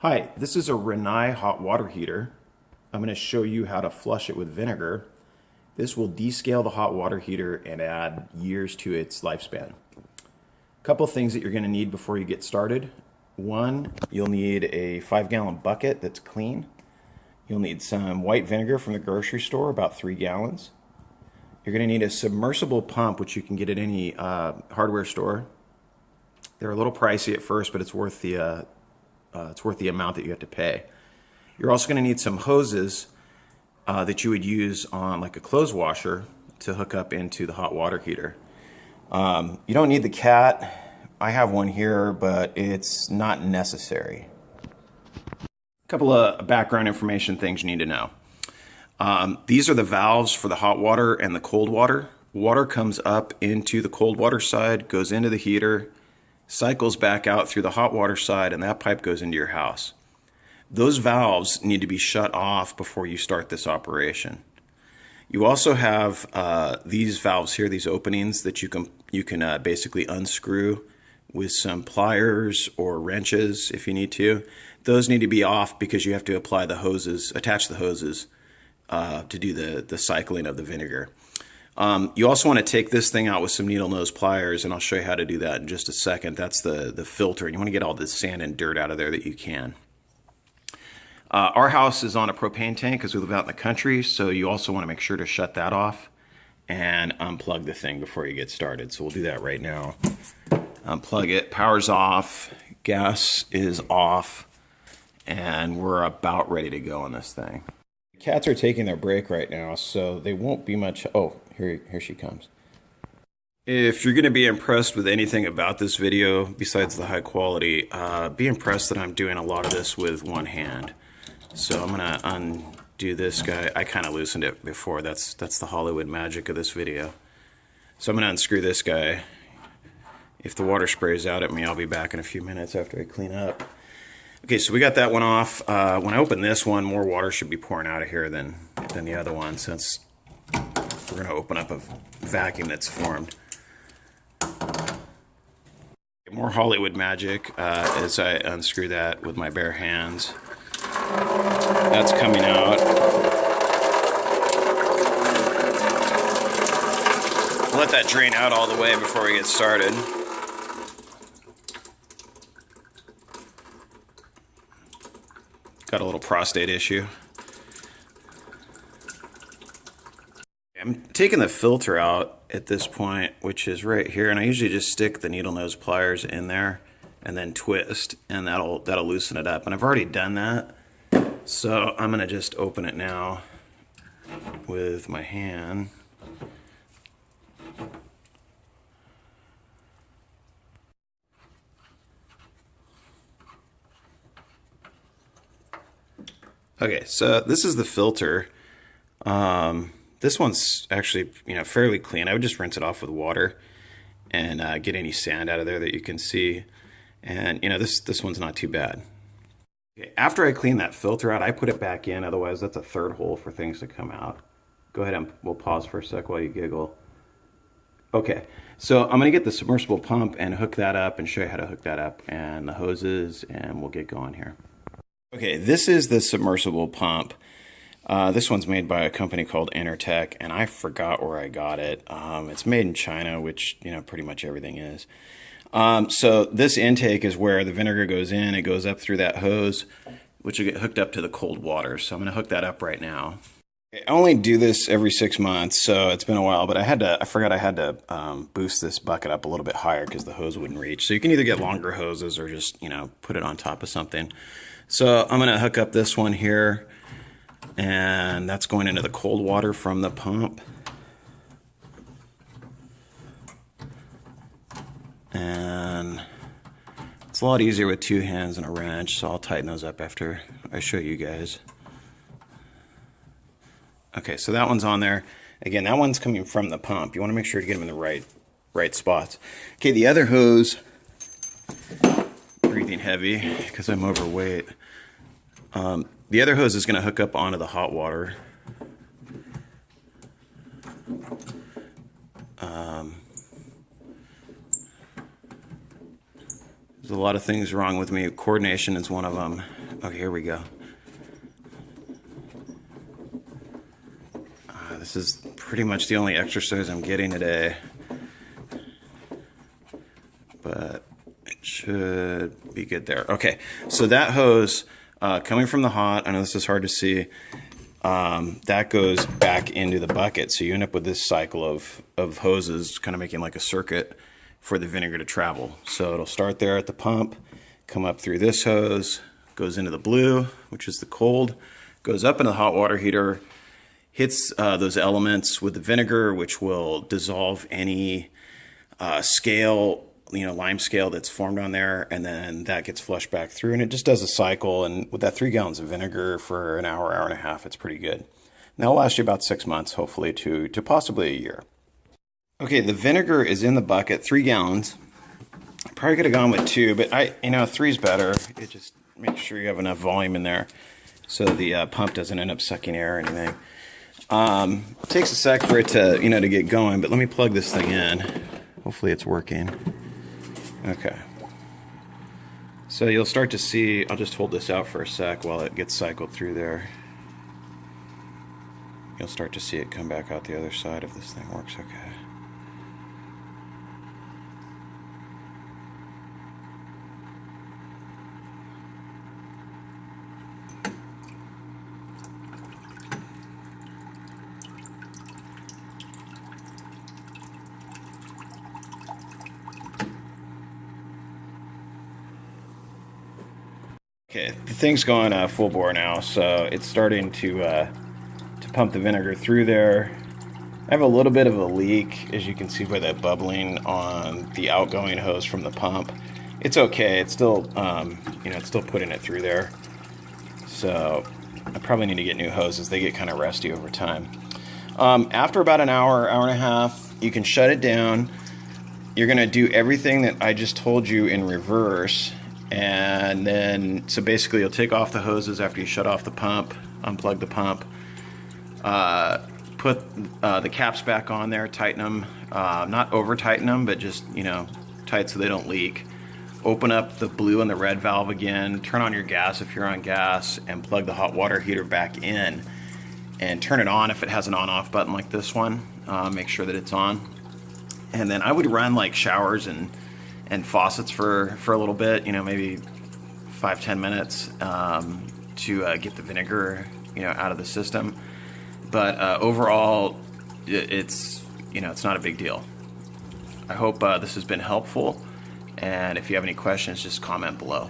Hi, this is a Rinnai hot water heater. I'm going to show you how to flush it with vinegar. This will descale the hot water heater and add years to its lifespan. A couple things that you're going to need before you get started. One, you'll need a 5-gallon bucket that's clean. You'll need some white vinegar from the grocery store, about 3 gallons. You're going to need a submersible pump, which you can get at any hardware store. They're a little pricey at first, but it's worth the amount that you have to pay. You're also going to need some hoses that you would use on like a clothes washer to hook up into the hot water heater. You don't need the cat. I have one here, but it's not necessary. A couple of background information things you need to know. These are the valves for the hot water and the cold water. Water comes up into the cold water side, goes into the heater, cycles back out through the hot water side, and that pipe goes into your house. Those valves need to be shut off before you start this operation. You also have these valves here, these openings that you can basically unscrew with some pliers or wrenches if you need to. Those need to be off because you have to apply the hoses, attach the hoses to do the cycling of the vinegar. You also want to take this thing out with some needle nose pliers, and I'll show you how to do that in just a second. That's the filter, and you want to get all the sand and dirt out of there that you can. Our house is on a propane tank because we live out in the country, so you also want to make sure to shut that off and unplug the thing before you get started. So we'll do that right now. Unplug it, power's off, gas is off, and we're about ready to go on this thing. The cats are taking their break right now, so they won't be much. Oh, here she comes. If you're going to be impressed with anything about this video besides the high quality, be impressed that I'm doing a lot of this with one hand. So I'm going to undo this guy. I kind of loosened it before. That's the Hollywood magic of this video. So I'm going to unscrew this guy. If the water sprays out at me, I'll be back in a few minutes after I clean up. Okay, so we got that one off. When I open this one, more water should be pouring out of here than the other one, since we're going to open up a vacuum that's formed. More Hollywood magic as I unscrew that with my bare hands. That's coming out. Let that drain out all the way before we get started. Got a little prostate issue. I'm taking the filter out at this point, which is right here, and I usually just stick the needle nose pliers in there and then twist, and that'll loosen it up. And I've already done that, so I'm gonna just open it now with my hand. Okay, so this is the filter. This one's actually, fairly clean. I would just rinse it off with water and get any sand out of there that you can see. And this one's not too bad. Okay, after I clean that filter out, I put it back in. Otherwise, that's a third hole for things to come out. Go ahead and we'll pause for a sec while you giggle. Okay, so I'm gonna get the submersible pump and hook that up and show you how to hook that up and the hoses, and we'll get going here. Okay, this is the submersible pump. This one's made by a company called Intertech, and I forgot where I got it. It's made in China, which pretty much everything is. So this intake is where the vinegar goes in. It goes up through that hose, which will get hooked up to the cold water. So I'm going to hook that up right now. I only do this every 6 months, so it's been a while. But I forgot I had to boost this bucket up a little bit higher because the hose wouldn't reach. So you can either get longer hoses or just put it on top of something. So I'm going to hook up this one here, and that's going into the cold water from the pump. And it's a lot easier with 2 hands and a wrench, so I'll tighten those up after I show you guys. Okay, so that one's on there. Again, that one's coming from the pump. You want to make sure to get them in the right spots. Okay, the other hose, breathing heavy because I'm overweight. The other hose is going to hook up onto the hot water. There's a lot of things wrong with me. Coordination is one of them. Okay, here we go. This is pretty much the only exercise I'm getting today, but it should be good there. Okay, so that hose coming from the hot, I know this is hard to see, that goes back into the bucket. So you end up with this cycle of hoses kind of making like a circuit for the vinegar to travel. So it'll start there at the pump, come up through this hose, goes into the blue, which is the cold, goes up into the hot water heater, hits those elements with the vinegar, which will dissolve any scale, lime scale that's formed on there, and then that gets flushed back through, and it just does a cycle. And with that 3 gallons of vinegar for an hour, hour and a half, it's pretty good. And that'll last you about 6 months, hopefully to possibly a year. Okay, the vinegar is in the bucket, 3 gallons. I probably could have gone with 2, but 3's better. It just makes sure you have enough volume in there so the pump doesn't end up sucking air or anything. It takes a sec for it to, to get going, but let me plug this thing in. Hopefully it's working. Okay. So you'll start to see, I'll just hold this out for a sec while it gets cycled through there. You'll start to see it come back out the other side if this thing works okay. Okay, the thing's going full bore now, so it's starting to pump the vinegar through there. I have a little bit of a leak, as you can see by that bubbling on the outgoing hose from the pump. It's okay. It's still, it's still putting it through there. So I probably need to get new hoses. They get kind of rusty over time. After about an hour, hour and a half, you can shut it down. You're going to do everything that I just told you in reverse. And then, so basically you'll take off the hoses after you shut off the pump, unplug the pump, put the caps back on there, tighten them, not over tighten them, but just, tight so they don't leak. Open up the blue and the red valve again, turn on your gas if you're on gas, and plug the hot water heater back in. And turn it on if it has an on-off button like this one. Make sure that it's on. And then I would run like showers and faucets for a little bit, maybe 5-10 minutes to get the vinegar, out of the system. But overall, it's not a big deal. I hope this has been helpful, and if you have any questions, just comment below.